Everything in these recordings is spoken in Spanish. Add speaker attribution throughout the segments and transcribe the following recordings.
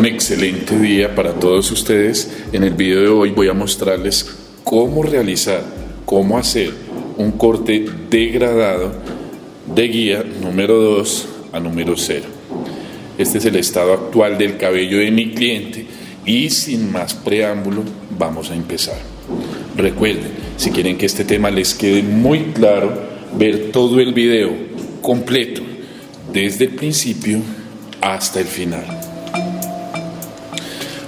Speaker 1: Un excelente día para todos ustedes. En el video de hoy voy a mostrarles cómo realizar, cómo hacer un corte degradado de guía número 2 a número 0. Este es el estado actual del cabello de mi cliente y sin más preámbulo vamos a empezar. Recuerden, si quieren que este tema les quede muy claro, ver todo el video completo desde el principio hasta el final.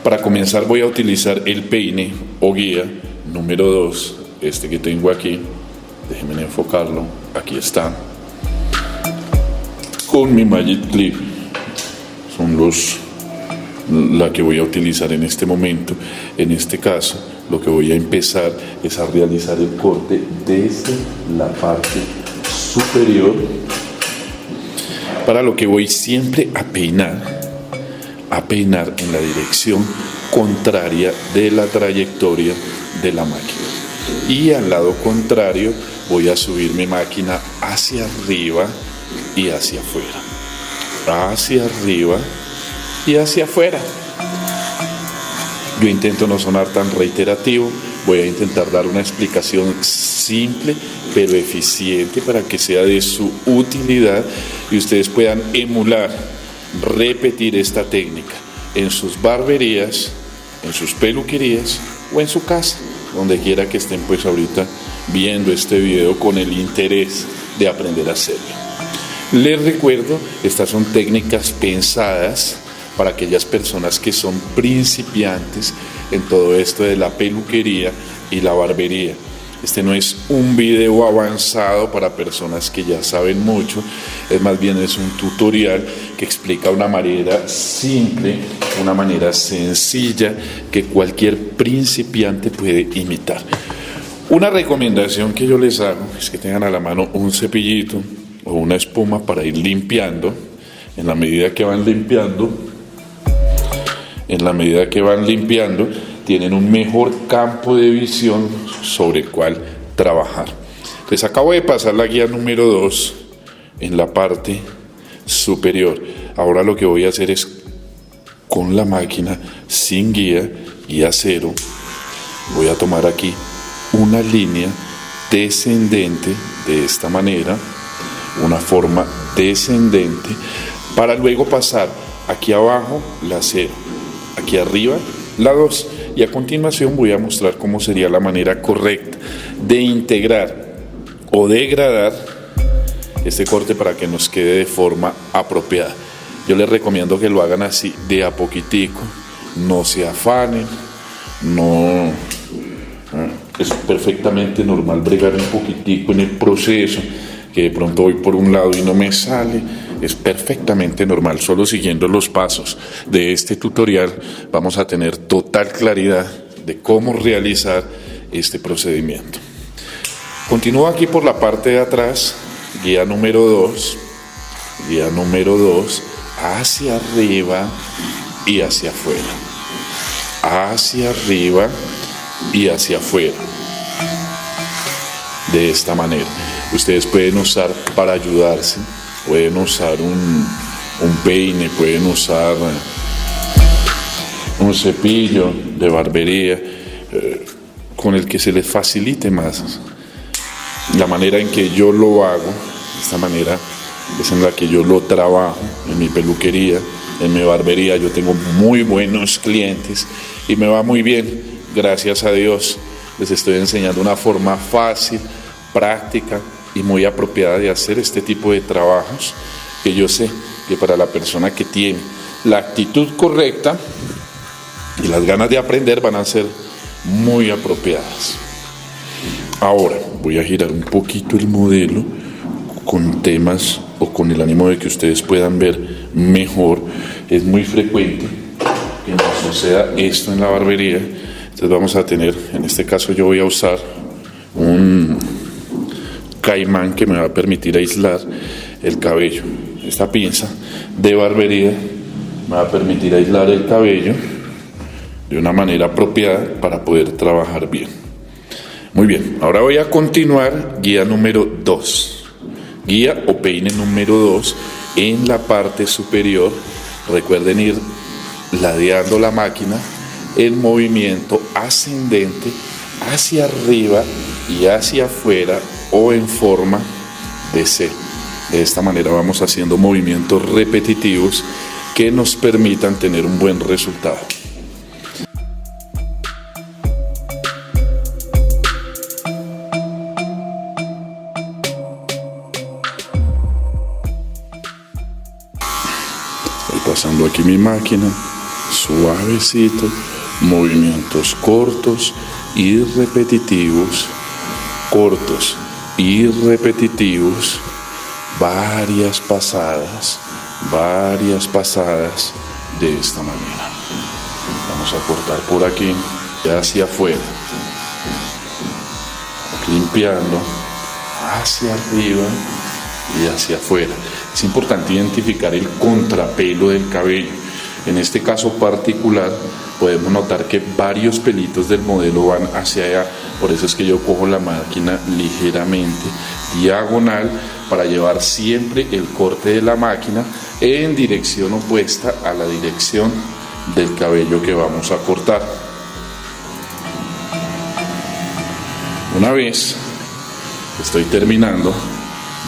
Speaker 1: Para comenzar voy a utilizar el peine o guía número 2, este que tengo aquí. Déjenme enfocarlo, aquí está, con mi Magic Clip. Son la que voy a utilizar en este momento. En este caso, lo que voy a empezar es a realizar el corte desde la parte superior, para lo que voy siempre a peinar en la dirección contraria de la trayectoria de la máquina. Y al lado contrario voy a subir mi máquina hacia arriba y hacia afuera. Hacia arriba y hacia afuera. Yo intento no sonar tan reiterativo, voy a intentar dar una explicación simple pero eficiente para que sea de su utilidad y ustedes puedan emular, repetir esta técnica en sus barberías, en sus peluquerías o en su casa, donde quiera que estén pues ahorita viendo este video con el interés de aprender a hacerlo. Les recuerdo, estas son técnicas pensadas para aquellas personas que son principiantes en todo esto de la peluquería y la barbería. Este no es un video avanzado para personas que ya saben mucho, es más bien es un tutorial que explica una manera simple, una manera sencilla que cualquier principiante puede imitar. Una recomendación que yo les hago es que tengan a la mano un cepillito o una espuma para ir limpiando. En la medida que van limpiando, tienen un mejor campo de visión sobre el cual trabajar. Les acabo de pasar la guía número 2 en la parte superior. Ahora lo que voy a hacer es, con la máquina sin guía y a cero, voy a tomar aquí una línea descendente de esta manera, una forma descendente, para luego pasar aquí abajo la 0, aquí arriba la 2, y a continuación voy a mostrar cómo sería la manera correcta de integrar o degradar este corte para que nos quede de forma apropiada. Yo les recomiendo que lo hagan así, de a poquitico, no se afanen, es perfectamente normal bregar un poquitico en el proceso, que de pronto voy por un lado y no me sale. Es perfectamente normal, solo siguiendo los pasos de este tutorial vamos a tener total claridad de cómo realizar este procedimiento. Continúo aquí por la parte de atrás, guía número 2, hacia arriba y hacia afuera, hacia arriba y hacia afuera, de esta manera. Ustedes pueden usar para ayudarse, pueden usar un peine, pueden usar un cepillo de barbería, con el que se les facilite más. La manera en que yo lo hago, esta manera es en la que yo lo trabajo en mi peluquería, en mi barbería. Yo tengo muy buenos clientes y me va muy bien, gracias a Dios. Les estoy enseñando una forma fácil, práctica y muy apropiada de hacer este tipo de trabajos, que yo sé que para la persona que tiene la actitud correcta y las ganas de aprender van a ser muy apropiadas. Ahora voy a girar un poquito el modelo con temas o con el ánimo de que ustedes puedan ver mejor. Es muy frecuente que nos suceda esto en la barbería. Entonces vamos a tener, en este caso yo voy a usar un caimán que me va a permitir aislar el cabello. Esta pinza de barbería me va a permitir aislar el cabello de una manera apropiada para poder trabajar bien. Muy bien, ahora voy a continuar guía número 2. Guía o peine número 2 en la parte superior. Recuerden ir ladeando la máquina en movimiento ascendente hacia arriba y hacia afuera o en forma de C. De esta manera vamos haciendo movimientos repetitivos que nos permitan tener un buen resultado. Pasando aquí mi máquina, suavecito, movimientos cortos y repetitivos, varias pasadas de esta manera. Vamos a cortar por aquí y hacia afuera, limpiando hacia arriba y hacia afuera. Es importante identificar el contrapelo del cabello. En este caso particular podemos notar que varios pelitos del modelo van hacia allá, por eso es que yo cojo la máquina ligeramente diagonal para llevar siempre el corte de la máquina en dirección opuesta a la dirección del cabello que vamos a cortar. Una vez estoy terminando,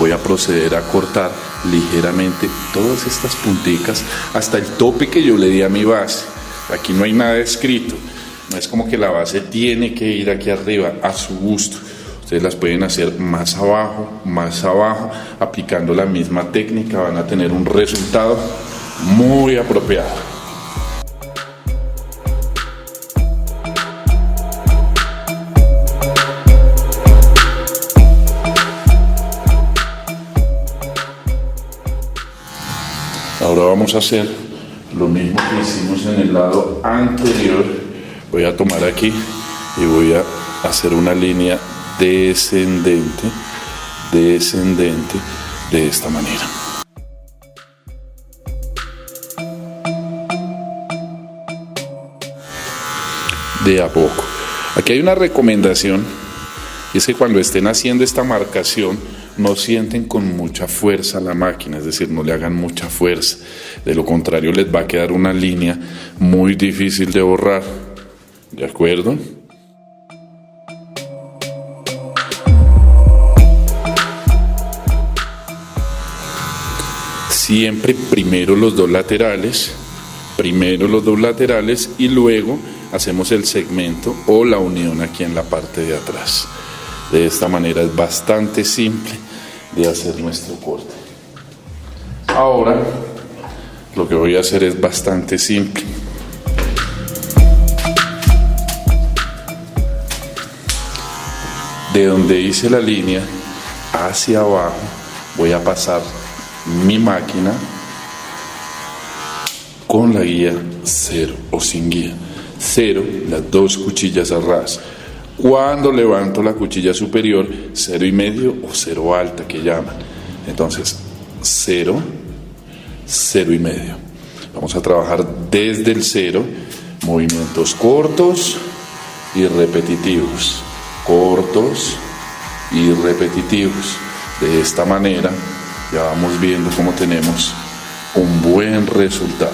Speaker 1: voy a proceder a cortar ligeramente todas estas punticas hasta el tope que yo le di a mi base. Aquí no hay nada escrito, no es como que la base tiene que ir aquí arriba, a su gusto. Ustedes las pueden hacer más abajo, aplicando la misma técnica van a tener un resultado muy apropiado. Ahora vamos a hacer lo mismo que hicimos en el lado anterior. Voy a tomar aquí y voy a hacer una línea descendente de esta manera. De a poco. Aquí hay una recomendación, y es que cuando estén haciendo esta marcación no sienten con mucha fuerza la máquina, es decir, no le hagan mucha fuerza. De lo contrario les va a quedar una línea muy difícil de borrar. ¿De acuerdo? Siempre primero los dos laterales y luego hacemos el segmento o la unión aquí en la parte de atrás. De esta manera es bastante simple de hacer nuestro corte. Ahora lo que voy a hacer es bastante simple. De donde hice la línea hacia abajo voy a pasar mi máquina con la guía 0 o sin guía. 0, las dos cuchillas a ras. Cuando levanto la cuchilla superior, 0,5 o 0 alta que llaman. Entonces 0, 0,5. Vamos a trabajar desde el 0, movimientos cortos y repetitivos. De esta manera ya vamos viendo cómo tenemos un buen resultado.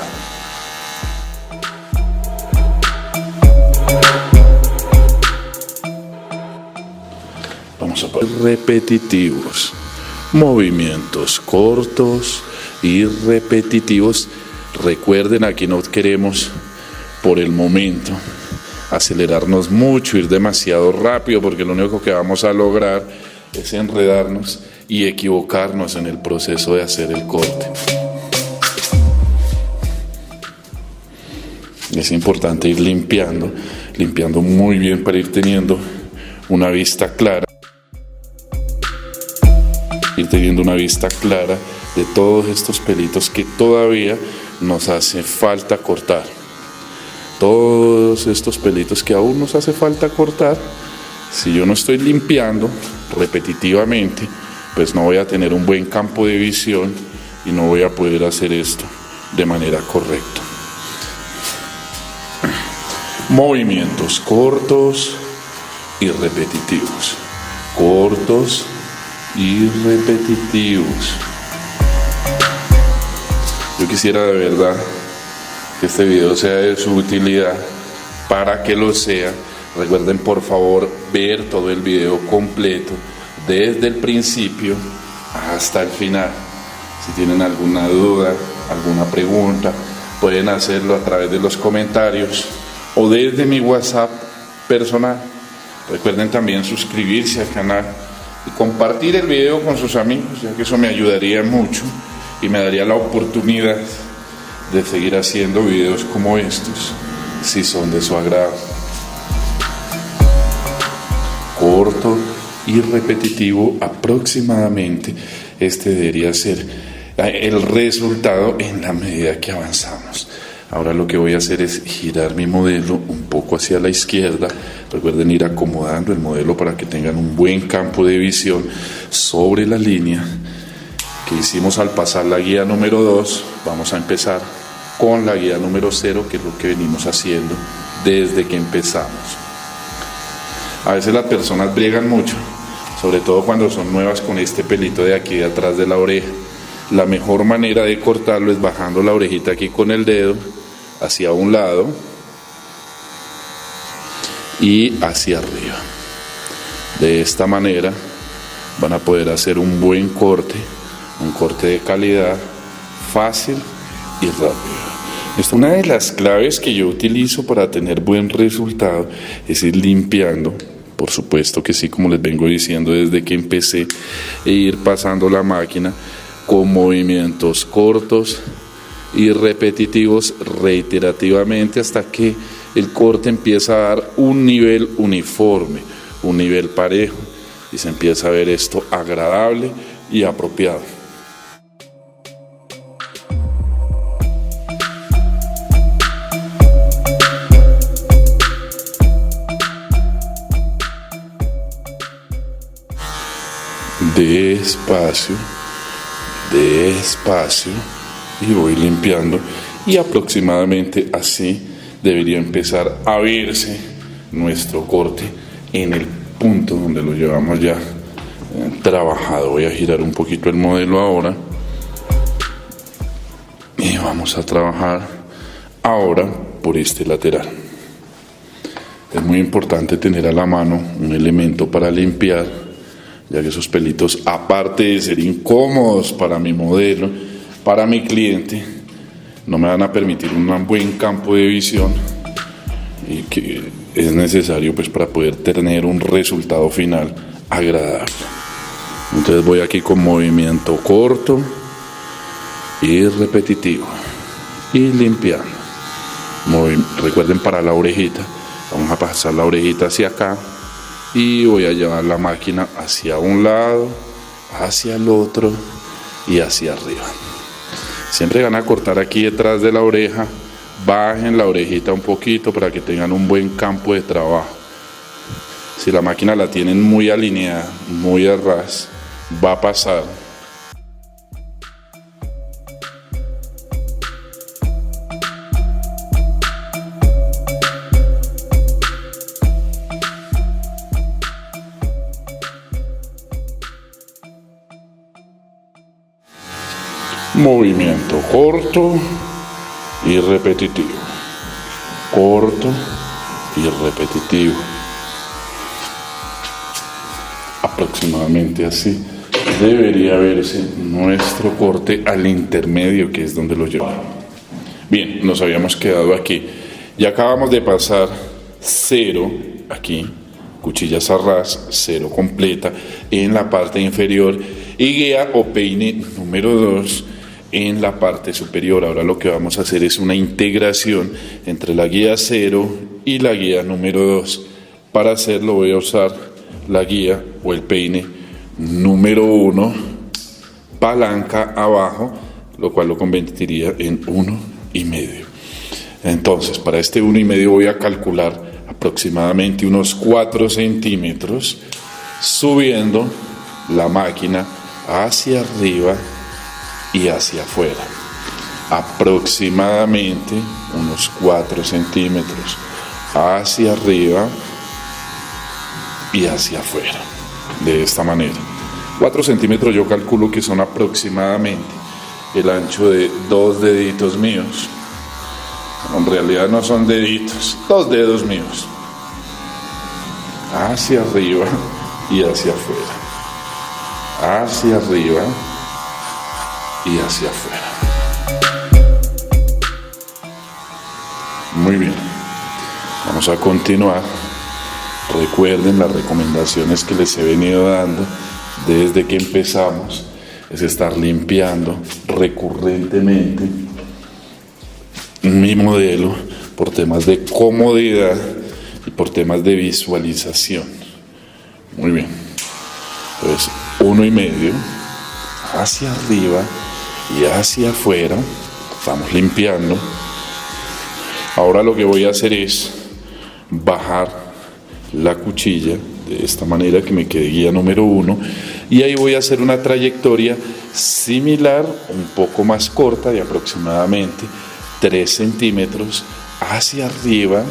Speaker 1: Vamos a poner repetitivos, movimientos cortos y repetitivos. Recuerden, aquí no queremos por el momento acelerarnos mucho, ir demasiado rápido, porque lo único que vamos a lograr es enredarnos y equivocarnos en el proceso de hacer el corte. Es importante ir limpiando muy bien para ir teniendo una vista clara. Ir teniendo una vista clara de todos estos pelitos que todavía nos hace falta cortar. Todos estos pelitos que aún nos hace falta cortar, si yo no estoy limpiando repetitivamente, pues no voy a tener un buen campo de visión y no voy a poder hacer esto de manera correcta. Movimientos cortos y repetitivos. Cortos y repetitivos. Yo quisiera de verdad que este video sea de su utilidad. Para que lo sea, recuerden por favor ver todo el video completo desde el principio hasta el final. Si tienen alguna duda, alguna pregunta, pueden hacerlo a través de los comentarios o desde mi WhatsApp personal. Recuerden también suscribirse al canal y compartir el video con sus amigos, ya que eso me ayudaría mucho y me daría la oportunidad de seguir haciendo videos como estos, si son de su agrado. Corto y repetitivo aproximadamente, este debería ser el resultado en la medida que avanzamos. Ahora lo que voy a hacer es girar mi modelo un poco hacia la izquierda. Recuerden ir acomodando el modelo para que tengan un buen campo de visión sobre la línea que hicimos al pasar la guía número 2. Vamos a empezar con la guía número 0, que es lo que venimos haciendo desde que empezamos. A veces las personas briegan mucho, sobre todo cuando son nuevas, con este pelito de aquí de atrás de la oreja. La mejor manera de cortarlo es bajando la orejita aquí con el dedo hacia un lado y hacia arriba. De esta manera van a poder hacer un buen corte, un corte de calidad, fácil y rápido. Una de las claves que yo utilizo para tener buen resultado es ir limpiando, por supuesto que sí, como les vengo diciendo desde que empecé, e ir pasando la máquina con movimientos cortos y repetitivos reiterativamente hasta que el corte empieza a dar un nivel uniforme, un nivel parejo, y se empieza a ver esto agradable y apropiado. Despacio, despacio, y voy limpiando, y aproximadamente así debería empezar a verse nuestro corte en el punto donde lo llevamos ya trabajado. Voy a girar un poquito el modelo ahora y vamos a trabajar ahora por este lateral. Es muy importante tener a la mano un elemento para limpiar, ya que esos pelitos, aparte de ser incómodos para mi modelo, para mi cliente, no me van a permitir un buen campo de visión y que es necesario pues para poder tener un resultado final agradable. Entonces voy aquí con movimiento corto y repetitivo y limpiando. Recuerden, para la orejita, vamos a pasar la orejita hacia acá y voy a llevar la máquina hacia un lado, hacia el otro y hacia arriba. Siempre van a cortar aquí detrás de la oreja, bajen la orejita un poquito para que tengan un buen campo de trabajo. Si la máquina la tienen muy alineada, muy a ras, va a pasar movimiento corto y repetitivo, corto y repetitivo, aproximadamente así debería verse nuestro corte al intermedio, que es donde lo llevamos. Bien, nos habíamos quedado aquí, ya acabamos de pasar 0 aquí, cuchillas a ras, 0 completa en la parte inferior y guía o peine número 2 en la parte superior. Ahora lo que vamos a hacer es una integración entre la guía 0 y la guía número 2. Para hacerlo voy a usar la guía o el peine número 1, palanca abajo, lo cual lo convertiría en 1,5. Entonces, para este 1,5 voy a calcular aproximadamente unos 4 centímetros, subiendo la máquina hacia arriba y hacia afuera, aproximadamente unos 4 centímetros hacia arriba y hacia afuera, de esta manera. 4 centímetros yo calculo que son aproximadamente el ancho de 2 deditos míos. en realidad no son deditos, 2 dedos míos, hacia arriba y hacia afuera, hacia arriba y hacia afuera. Muy bien, vamos a continuar. Recuerden las recomendaciones que les he venido dando desde que empezamos, es estar limpiando recurrentemente mi modelo por temas de comodidad y por temas de visualización. Muy bien, entonces 1,5 hacia arriba y hacia afuera, vamos limpiando. Ahora lo que voy a hacer es bajar la cuchilla de esta manera que me quede guía número 1, y ahí voy a hacer una trayectoria similar, un poco más corta, de aproximadamente 3 centímetros hacia arriba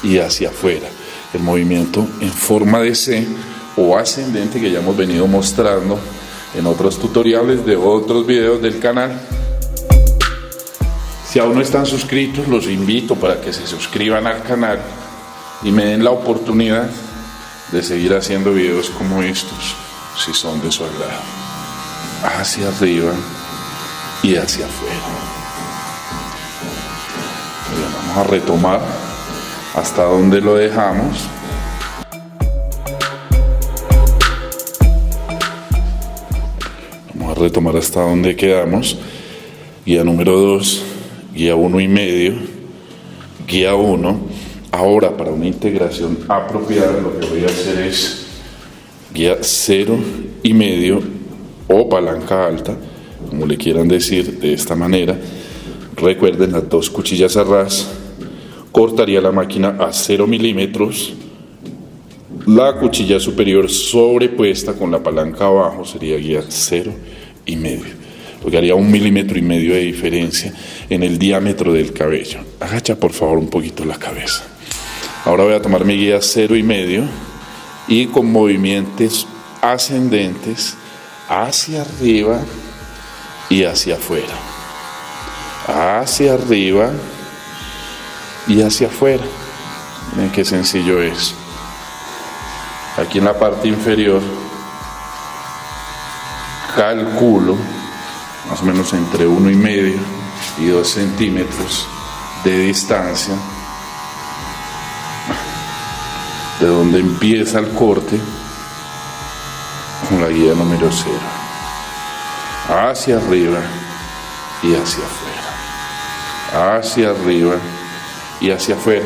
Speaker 1: y hacia afuera. El movimiento en forma de C o ascendente que ya hemos venido mostrando en otros tutoriales de otros videos del canal. Si aún no están suscritos, los invito para que se suscriban al canal y me den la oportunidad de seguir haciendo videos como estos, si son de su agrado. Hacia arriba y hacia afuera. Bien, vamos a retomar hasta donde lo dejamos. Vamos a retomar hasta donde quedamos. Guía número 2, guía 1,5, guía 1. Ahora, para una integración apropiada, lo que voy a hacer es guía 0,5 o palanca alta, como le quieran decir, de esta manera. Recuerden, las 2 cuchillas a ras, cortaría la máquina a 0 milímetros, la cuchilla superior sobrepuesta con la palanca abajo sería guía 0,5, lo que haría 1,5 milímetros de diferencia en el diámetro del cabello. Agacha por favor un poquito la cabeza. Ahora voy a tomar mi guía 0,5 y con movimientos ascendentes hacia arriba y hacia afuera, hacia arriba y hacia afuera. Miren qué sencillo es. Aquí en la parte inferior calculo más o menos entre 1,5 y 2 centímetros de distancia de donde empieza el corte con la guía número 0, hacia arriba y hacia afuera, hacia arriba y hacia afuera.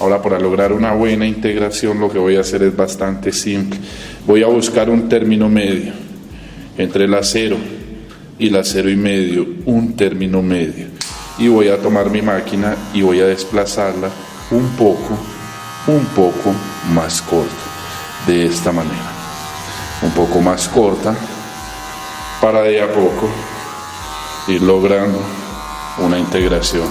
Speaker 1: Ahora, para lograr una buena integración, lo que voy a hacer es bastante simple. Voy a buscar un término medio entre la 0 y la 0,5, un término medio, y voy a tomar mi máquina y voy a desplazarla un poco más corta, de esta manera, un poco más corta, para de a poco ir logrando una integración.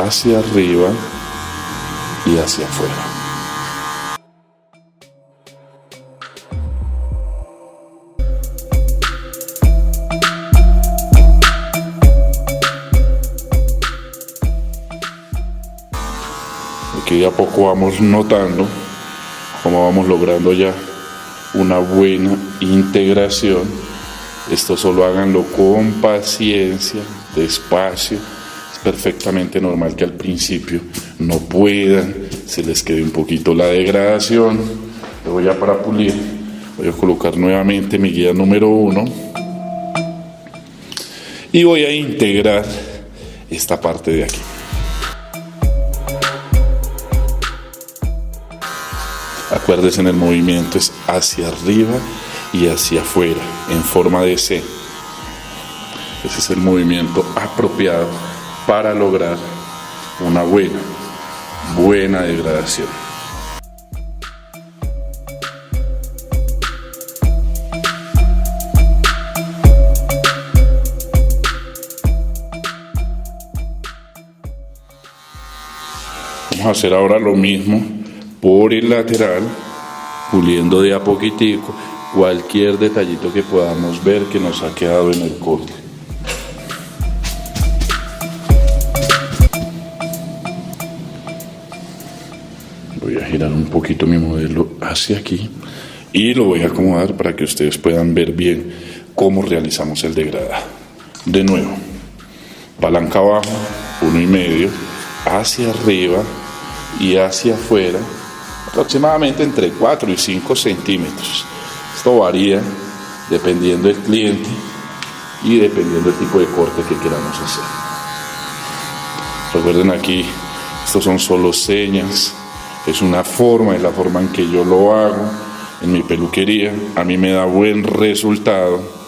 Speaker 1: Hacia arriba y hacia afuera. Aquí de a poco vamos notando cómo vamos logrando ya una buena integración. Esto solo háganlo con paciencia, despacio. Es perfectamente normal que al principio no puedan, se les quede un poquito la degradación. Luego ya para pulir voy a colocar nuevamente mi guía número 1 y voy a integrar esta parte de aquí. Acuérdense, en el movimiento es hacia arriba y hacia afuera, en forma de C. Ese es el movimiento apropiado para lograr una buena degradación. Vamos a hacer ahora lo mismo por el lateral, puliendo de a poquitico, cualquier detallito que podamos ver que nos ha quedado en el corte. Voy a girar un poquito mi modelo hacia aquí y lo voy a acomodar para que ustedes puedan ver bien cómo realizamos el degradado. De nuevo, palanca abajo, 1,5, hacia arriba y hacia afuera, aproximadamente entre 4 y 5 centímetros. Esto varía dependiendo del cliente y dependiendo del tipo de corte que queramos hacer. Recuerden, aquí estos son solo señas, es una forma, es la forma en que yo lo hago en mi peluquería. A mí me da buen resultado.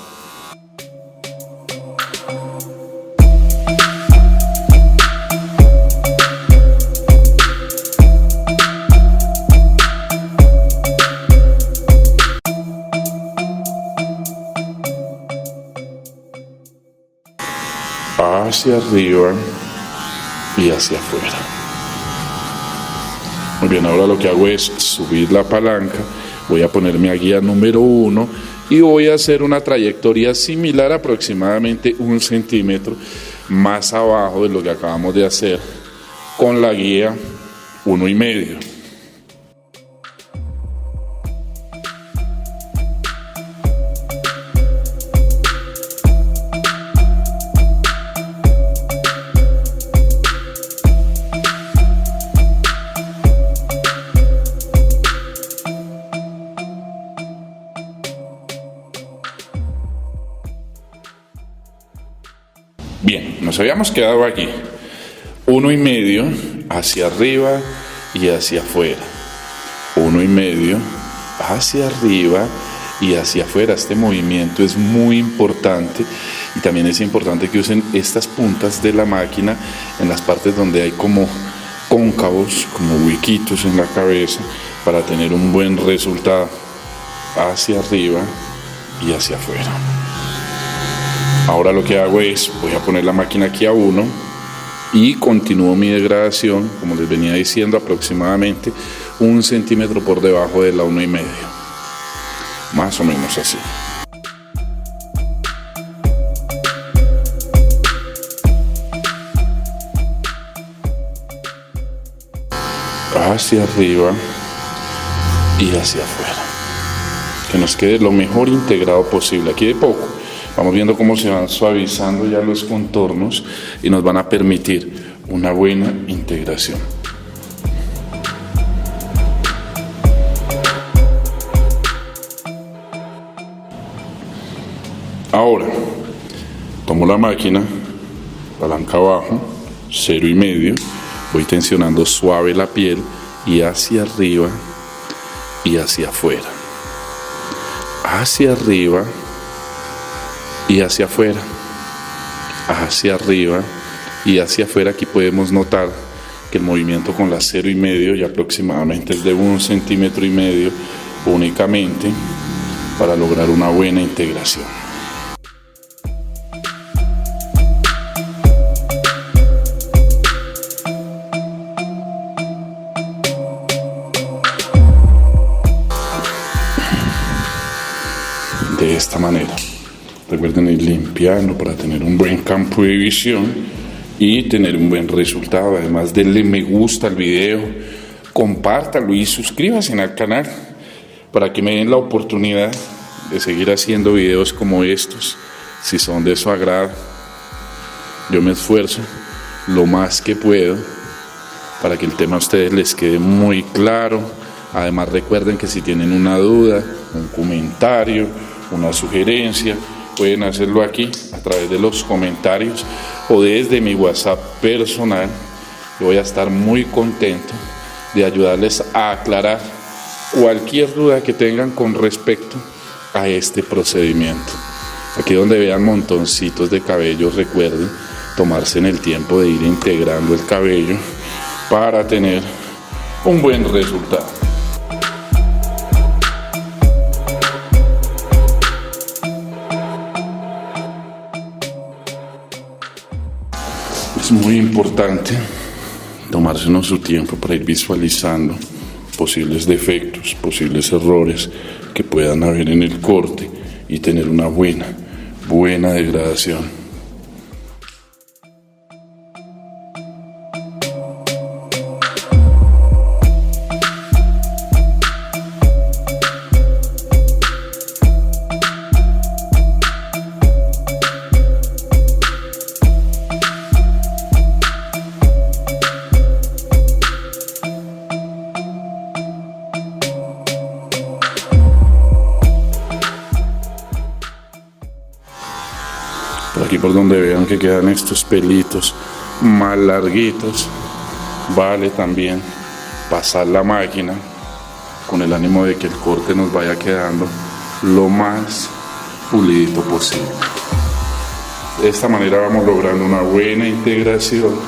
Speaker 1: Hacia arriba y hacia afuera. Muy bien, ahora lo que hago es subir la palanca, voy a ponerme a guía número 1 y voy a hacer una trayectoria similar, aproximadamente 1 centímetro más abajo de lo que acabamos de hacer con la guía 1,5. Bien, nos habíamos quedado aquí, 1,5 hacia arriba y hacia afuera, 1,5 hacia arriba y hacia afuera. Este movimiento es muy importante y también es importante que usen estas puntas de la máquina en las partes donde hay como cóncavos, como huequitos en la cabeza, para tener un buen resultado, hacia arriba y hacia afuera. Ahora lo que hago es, voy a poner la máquina aquí a 1 y continúo mi degradación, como les venía diciendo, aproximadamente 1 centímetro por debajo de la 1,5. Más o menos así. Hacia arriba y hacia afuera. Que nos quede lo mejor integrado posible. Aquí de poco vamos viendo cómo se van suavizando ya los contornos y nos van a permitir una buena integración. Ahora, tomo la máquina, palanca abajo, 0,5, voy tensionando suave la piel y hacia arriba y hacia afuera. Hacia arriba y hacia afuera, hacia arriba y hacia afuera. Aquí podemos notar que el movimiento con la 0,5 ya aproximadamente es de 1,5 centímetros únicamente, para lograr una buena integración. De esta manera. Recuerden ir limpiando para tener un buen campo de visión y tener un buen resultado. Además, denle me gusta al video, compártalo y suscríbanse al canal para que me den la oportunidad de seguir haciendo videos como estos. Si son de su agrado, yo me esfuerzo lo más que puedo para que el tema a ustedes les quede muy claro. Además, recuerden que si tienen una duda, un comentario, una sugerencia, pueden hacerlo aquí a través de los comentarios o desde mi WhatsApp personal. Yo voy a estar muy contento de ayudarles a aclarar cualquier duda que tengan con respecto a este procedimiento. Aquí donde vean montoncitos de cabello, recuerden tomarse en el tiempo de ir integrando el cabello para tener un buen resultado. Es muy importante tomársenos su tiempo para ir visualizando posibles defectos, posibles errores que puedan haber en el corte y tener una buena degradación. Por aquí por donde vean que quedan estos pelitos más larguitos, vale también pasar la máquina con el ánimo de que el corte nos vaya quedando lo más pulidito posible. De esta manera vamos logrando una buena integración,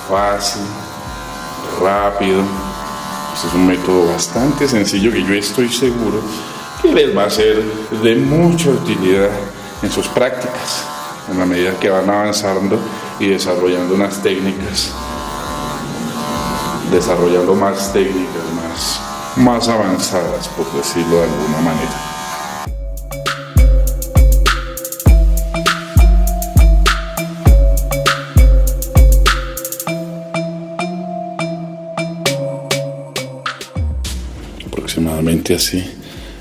Speaker 1: fácil, rápido. Este es un método bastante sencillo que yo estoy seguro que les va a ser de mucha utilidad en sus prácticas, en la medida que van avanzando y desarrollando unas técnicas, desarrollando más técnicas, más avanzadas, por decirlo de alguna manera. Aproximadamente así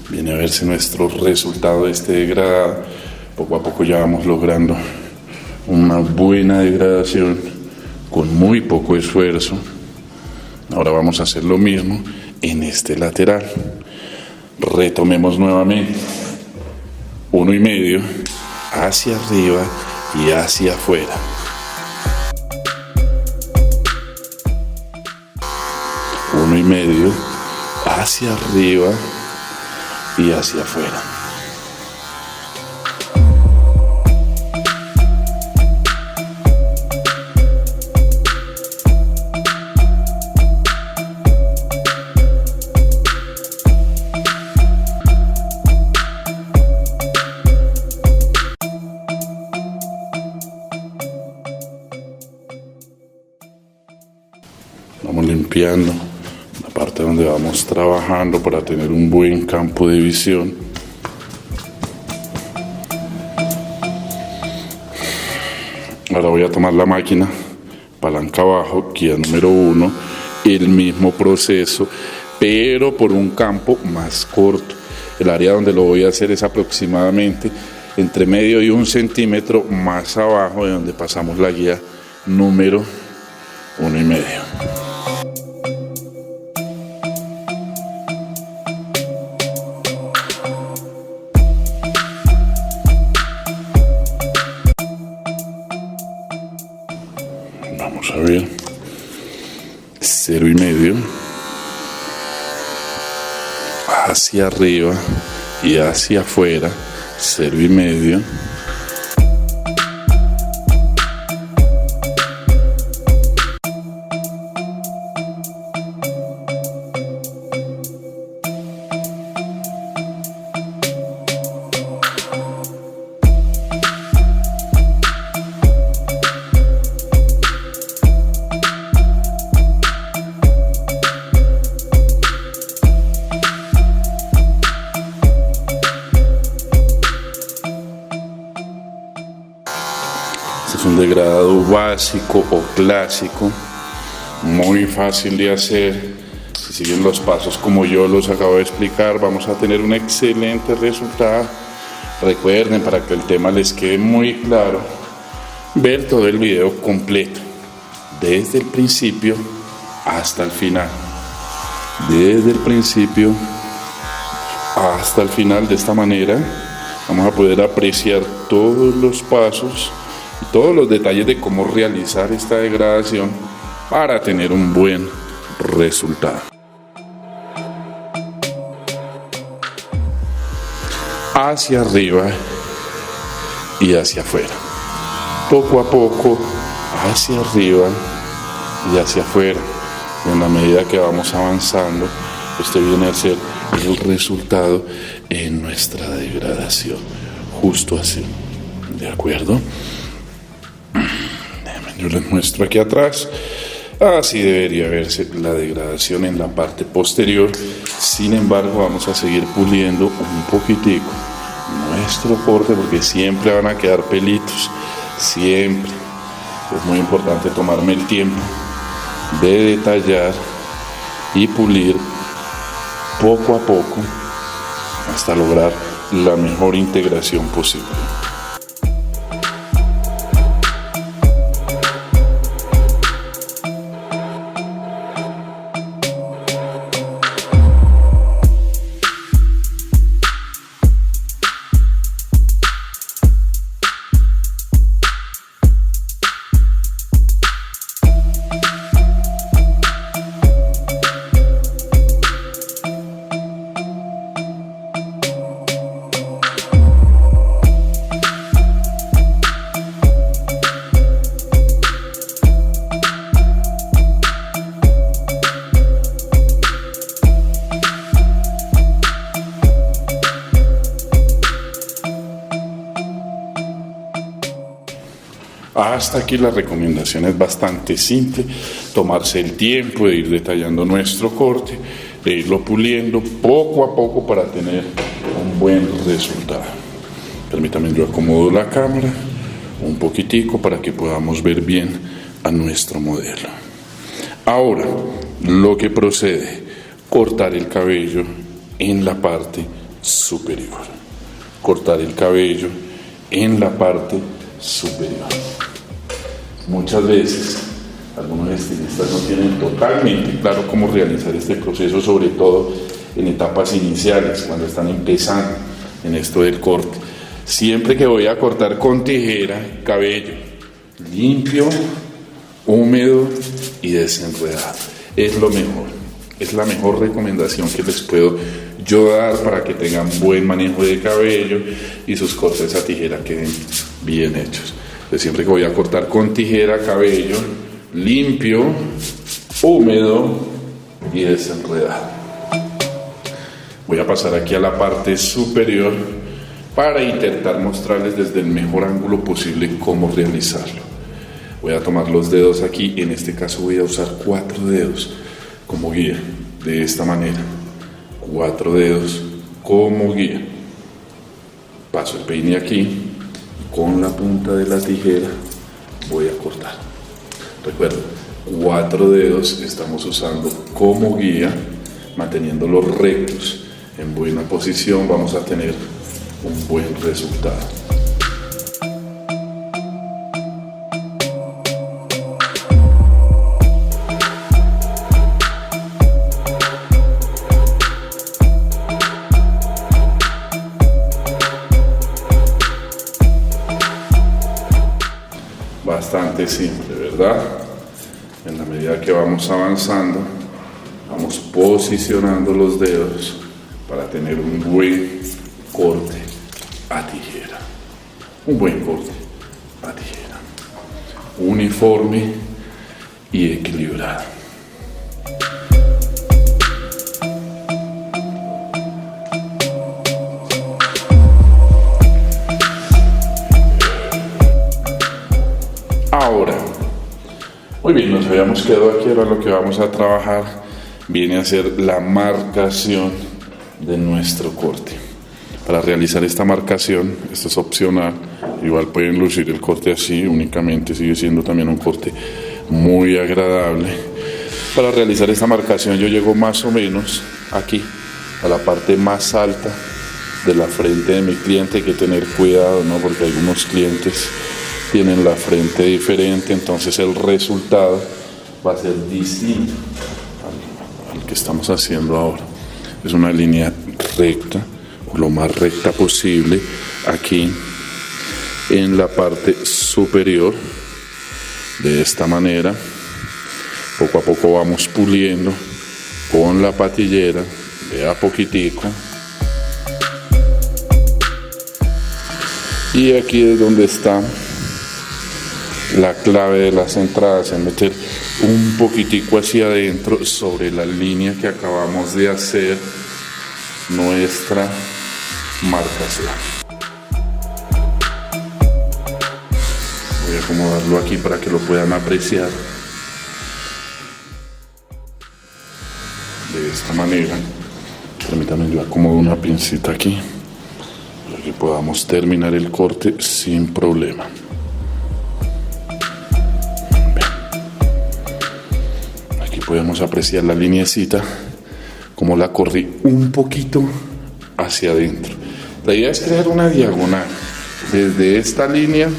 Speaker 1: viene a verse nuestro resultado de este degradado. Poco a poco ya vamos logrando una buena degradación con muy poco esfuerzo. Ahora vamos a hacer lo mismo en este lateral. Retomemos nuevamente 1,5 hacia arriba y hacia afuera. 1,5 hacia arriba y hacia afuera. Vamos limpiando la parte donde vamos trabajando para tener un buen campo de visión. Ahora voy a tomar la máquina, palanca abajo, guía número 1, el mismo proceso, pero por un campo más corto. El área donde lo voy a hacer es aproximadamente entre medio y 1 centímetro más abajo de donde pasamos la guía número 1,5. Vamos a ver, 0,5 hacia arriba y hacia afuera, 0,5. Este es un degradado básico o clásico, muy fácil de hacer. Si siguen los pasos como yo los acabo de explicar, vamos a tener un excelente resultado. Recuerden, para que el tema les quede muy claro, ver todo el video completo, desde el principio hasta el final. Desde el principio hasta el final. De esta manera vamos a poder apreciar todos los pasos y todos los detalles de cómo realizar esta degradación para tener un buen resultado. Hacia arriba y hacia afuera. Poco a poco, hacia arriba y hacia afuera. En la medida que vamos avanzando, este viene a ser el resultado en nuestra degradación. Justo así. ¿De acuerdo? Yo les muestro aquí atrás Así debería verse la degradación en la parte posterior. Sin embargo, vamos a seguir puliendo un poquitico nuestro corte porque siempre van a quedar pelitos, siempre. Es muy importante tomarme el tiempo de detallar y pulir poco a poco hasta lograr la mejor integración posible. Hasta aquí la recomendación es bastante simple, tomarse el tiempo de ir detallando nuestro corte, de irlo puliendo poco a poco para tener un buen resultado. Permítanme, yo acomodo la cámara un poquitico para que podamos ver bien a nuestro modelo. Ahora, lo que procede, cortar el cabello en la parte superior. Cortar el cabello en la parte superior. Muchas veces algunos estilistas no tienen totalmente claro cómo realizar este proceso, sobre todo en etapas iniciales, cuando están empezando en esto del corte. Siempre que voy a cortar con tijera, cabello limpio, húmedo y desenredado. Es lo mejor, es la mejor recomendación que les puedo yo dar para que tengan buen manejo de cabello y sus cortes a tijera queden bien hechos. Entonces, siempre que voy a cortar con tijera, cabello limpio, húmedo y desenredado. Voy a pasar aquí a la parte superior para intentar mostrarles desde el mejor ángulo posible cómo realizarlo. Voy a tomar los dedos aquí, en este caso voy a usar 4 dedos como guía, de esta manera, 4 dedos como guía. Paso el peine aquí. Con la punta de la tijera voy a cortar. Recuerden, 4 dedos estamos usando como guía, manteniéndolos rectos en buena posición, vamos a tener un buen resultado. Bastante simple, ¿verdad? En la medida que vamos avanzando, vamos posicionando los dedos para tener un buen corte a tijera. Un buen corte a tijera. Uniforme y equilibrado. Ahora, muy bien, nos habíamos quedado aquí, ahora lo que vamos a trabajar viene a ser la marcación de nuestro corte. Para realizar esta marcación, esto es opcional, igual pueden lucir el corte así, únicamente sigue siendo también un corte muy agradable. Para realizar esta marcación yo llego más o menos aquí, a la parte más alta de la frente de mi cliente. Hay que tener cuidado, ¿no? Porque algunos clientes tienen la frente diferente, entonces el resultado va a ser distinto al que estamos haciendo ahora. Es una línea recta, o lo más recta posible, aquí en la parte superior, de esta manera. Poco a poco vamos puliendo con la patillera, de a poquitico. Y aquí es donde está la clave de las entradas, en meter un poquitico hacia adentro sobre la línea que acabamos de hacer nuestra marcación. Voy a acomodarlo aquí para que lo puedan apreciar. de esta manera. Permítanme, yo acomodo una pincita aquí para que podamos terminar el corte sin problema. Aquí podemos apreciar la lineecita, como la corrí un poquito hacia adentro. La idea es crear una diagonal desde esta línea,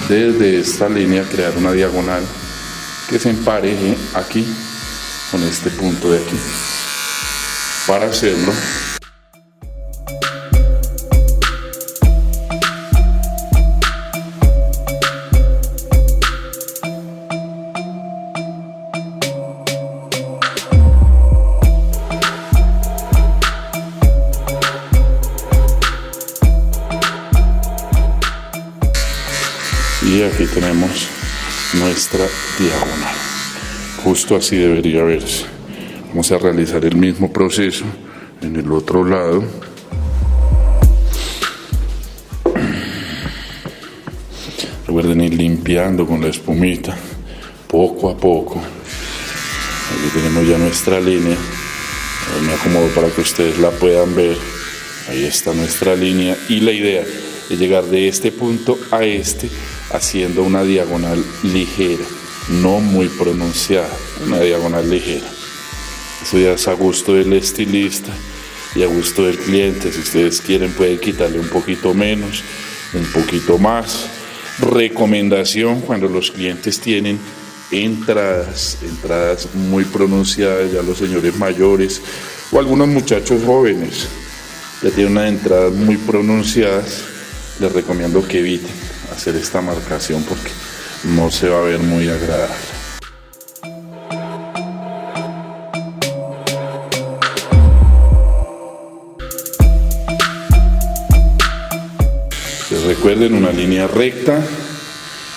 Speaker 1: crear una diagonal que se empareje aquí con este punto de aquí. Para hacerlo, y aquí tenemos nuestra diagonal. Justo así debería verse. Vamos a realizar el mismo proceso en el otro lado. Recuerden ir limpiando con la espumita poco a poco. Aquí tenemos ya nuestra línea. Me acomodo para que ustedes la puedan ver. Ahí está nuestra línea y la idea es llegar de este punto a este haciendo una diagonal ligera, no muy pronunciada, una diagonal ligera. Eso ya es a gusto del estilista y a gusto del cliente. Si ustedes quieren pueden quitarle un poquito menos, un poquito más. Recomendación cuando los clientes tienen entradas muy pronunciadas, ya los señores mayores o algunos muchachos jóvenes ya tienen unas entradas muy pronunciadas, les recomiendo que eviten hacer esta marcación porque no se va a ver muy agradable. Recuerden, una línea recta,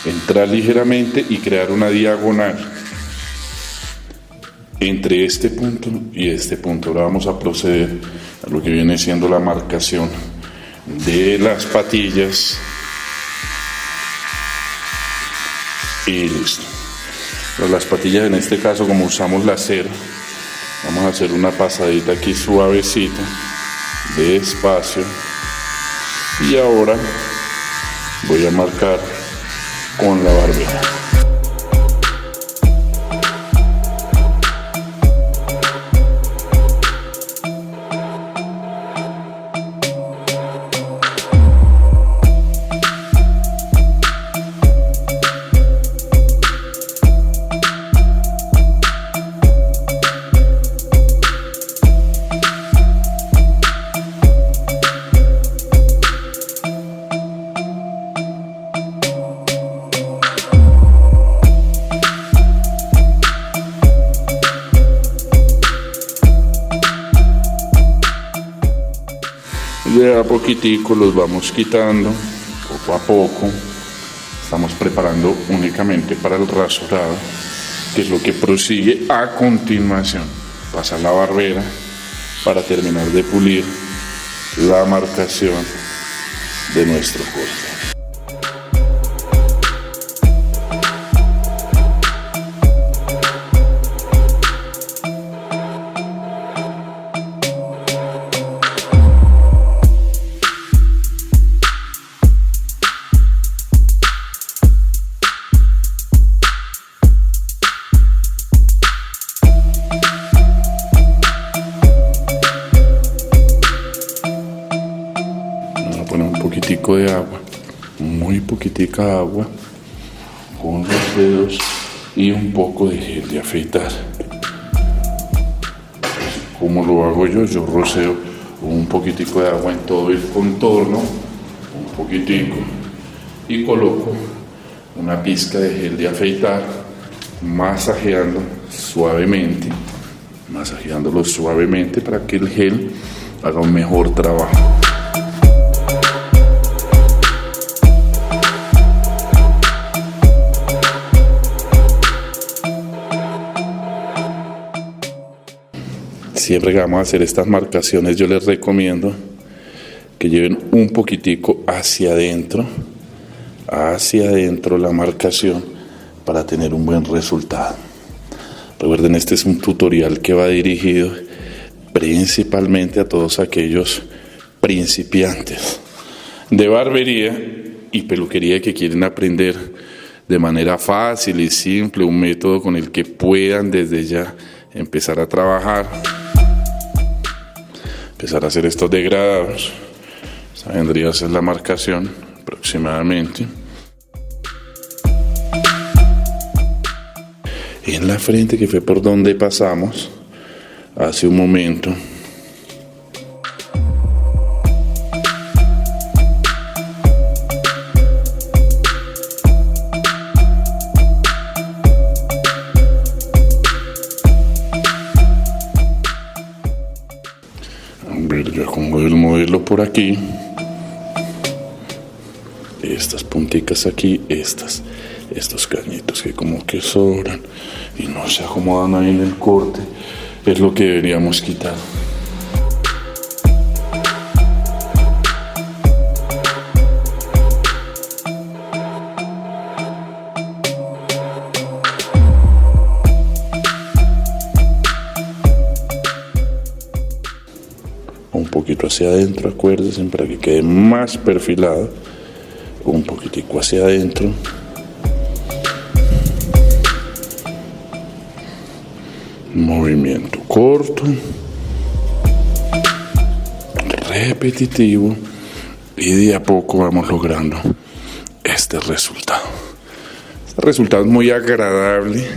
Speaker 1: entrar ligeramente y crear una diagonal entre este punto y este punto. Ahora vamos a proceder a lo que viene siendo la marcación de las patillas y listo. Pero las patillas, en este caso, como usamos la cera, vamos a hacer una pasadita aquí suavecita, despacio, y ahora voy a marcar con la barbera. De a poquitico los vamos quitando, poco a poco. Estamos preparando únicamente para el rasurado, que es lo que prosigue a continuación. Pasar la barbera para terminar de pulir la marcación de nuestro corte. De agua, muy poquitica agua, con los dedos y un poco de gel de afeitar. ¿Cómo lo hago yo? Yo roceo un poquitico de agua en todo el contorno, un poquitico, y coloco una pizca de gel de afeitar, masajeándolo suavemente para que el gel haga un mejor trabajo. Siempre que vamos a hacer estas marcaciones, yo les recomiendo que lleven un poquitico hacia adentro la marcación para tener un buen resultado. Recuerden, este es un tutorial que va dirigido principalmente a todos aquellos principiantes de barbería y peluquería que quieren aprender de manera fácil y simple un método con el que puedan desde ya empezar a trabajar, empezar a hacer estos degradados. Esa vendría a ser la marcación aproximadamente. En la frente, que fue por donde pasamos hace un momento. A ver, yo acomodo el modelo por aquí. Estas punticas aquí, estos cañitos que como que sobran y no se acomodan ahí en el corte, es lo que deberíamos quitar. Un poquito hacia adentro, acuérdense, para que quede más perfilado. Un poquitico hacia adentro. Movimiento corto, repetitivo, y de a poco vamos logrando este resultado. Este resultado es muy agradable,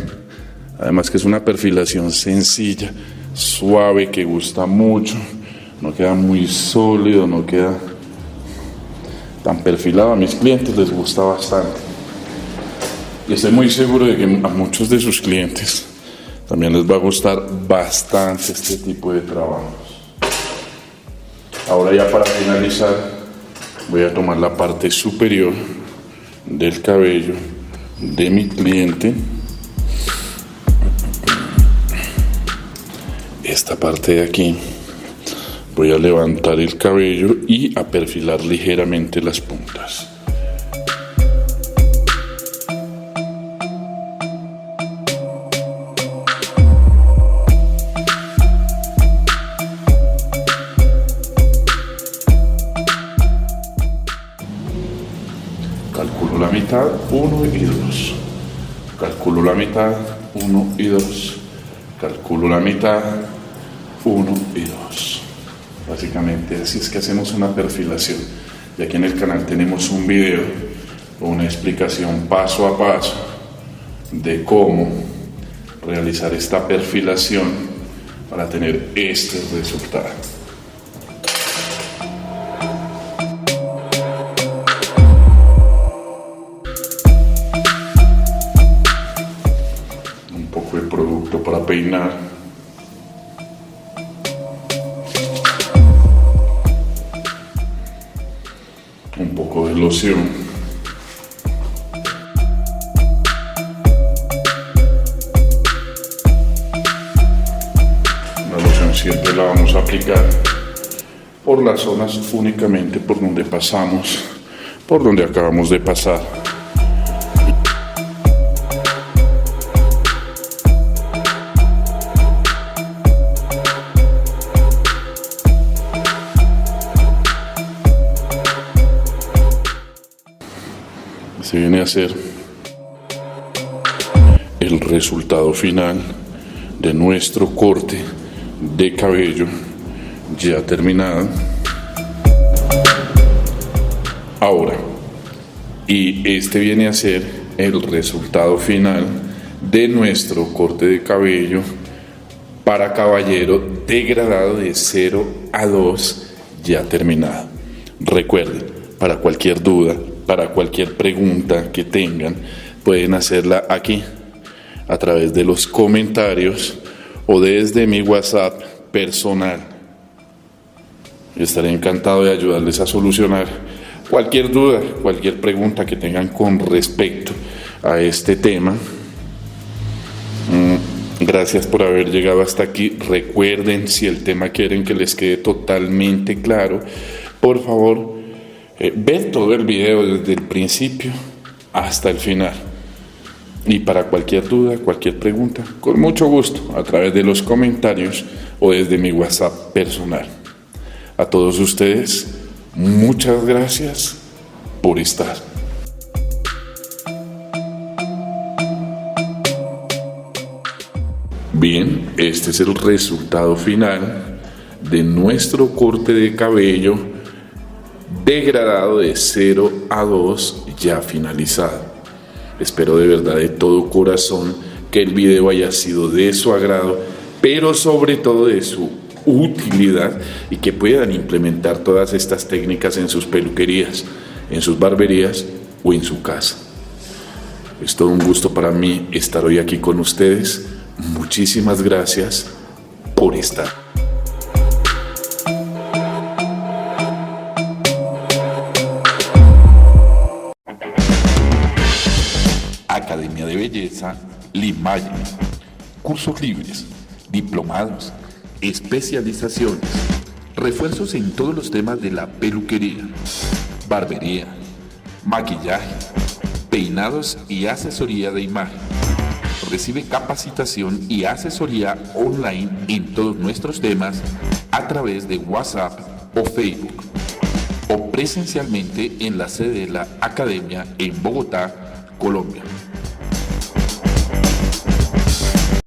Speaker 1: además que es una perfilación sencilla, suave, que gusta mucho, no queda muy sólido, no queda tan perfilado. A mis clientes les gusta bastante y estoy muy seguro de que a muchos de sus clientes también les va a gustar bastante este tipo de trabajos. Ahora, ya para finalizar, voy a tomar la parte superior del cabello de mi cliente, esta parte de aquí. Voy a levantar el cabello y a perfilar ligeramente las puntas. Calculo la mitad, 1 y 2. Calculo la mitad, 1 y 2. Calculo la mitad, 1 y 2. Básicamente así es que hacemos una perfilación. Y aquí en el canal tenemos un video con una explicación paso a paso de cómo realizar esta perfilación para tener este resultado. Un poco de producto para peinar. Un poco de loción. La loción siempre la vamos a aplicar por las zonas únicamente por donde pasamos, por donde acabamos de pasar. Se viene a ser el resultado final de nuestro corte de cabello ya terminado. Ahora, y este viene a ser el resultado final de nuestro corte de cabello para caballero degradado de 0 a 2 ya terminado. Recuerden, para cualquier duda, para cualquier pregunta que tengan, pueden hacerla aquí a través de los comentarios o desde mi WhatsApp personal. Estaré encantado de ayudarles a solucionar cualquier duda, cualquier pregunta que tengan con respecto a este tema. Gracias por haber llegado hasta aquí. Recuerden, si el tema quieren que les quede totalmente claro, por favor, ver todo el video desde el principio hasta el final. Y para cualquier duda, cualquier pregunta, con mucho gusto, a través de los comentarios o desde mi WhatsApp personal. A todos ustedes, muchas gracias por estar. Bien, este es el resultado final de nuestro corte de cabello degradado de 0 a 2 ya finalizado. Espero de verdad de todo corazón que el video haya sido de su agrado, pero sobre todo de su utilidad y que puedan implementar todas estas técnicas en sus peluquerías, en sus barberías o en su casa. Es todo un gusto para mí estar hoy aquí con ustedes. Muchísimas gracias por estar. Academia de Belleza Limaye. Cursos libres, diplomados, especializaciones, refuerzos en todos los temas de la peluquería, barbería, maquillaje, peinados y asesoría de imagen. Recibe capacitación y asesoría online en todos nuestros temas a través de WhatsApp o Facebook, o presencialmente en la sede de la Academia en Bogotá, Colombia.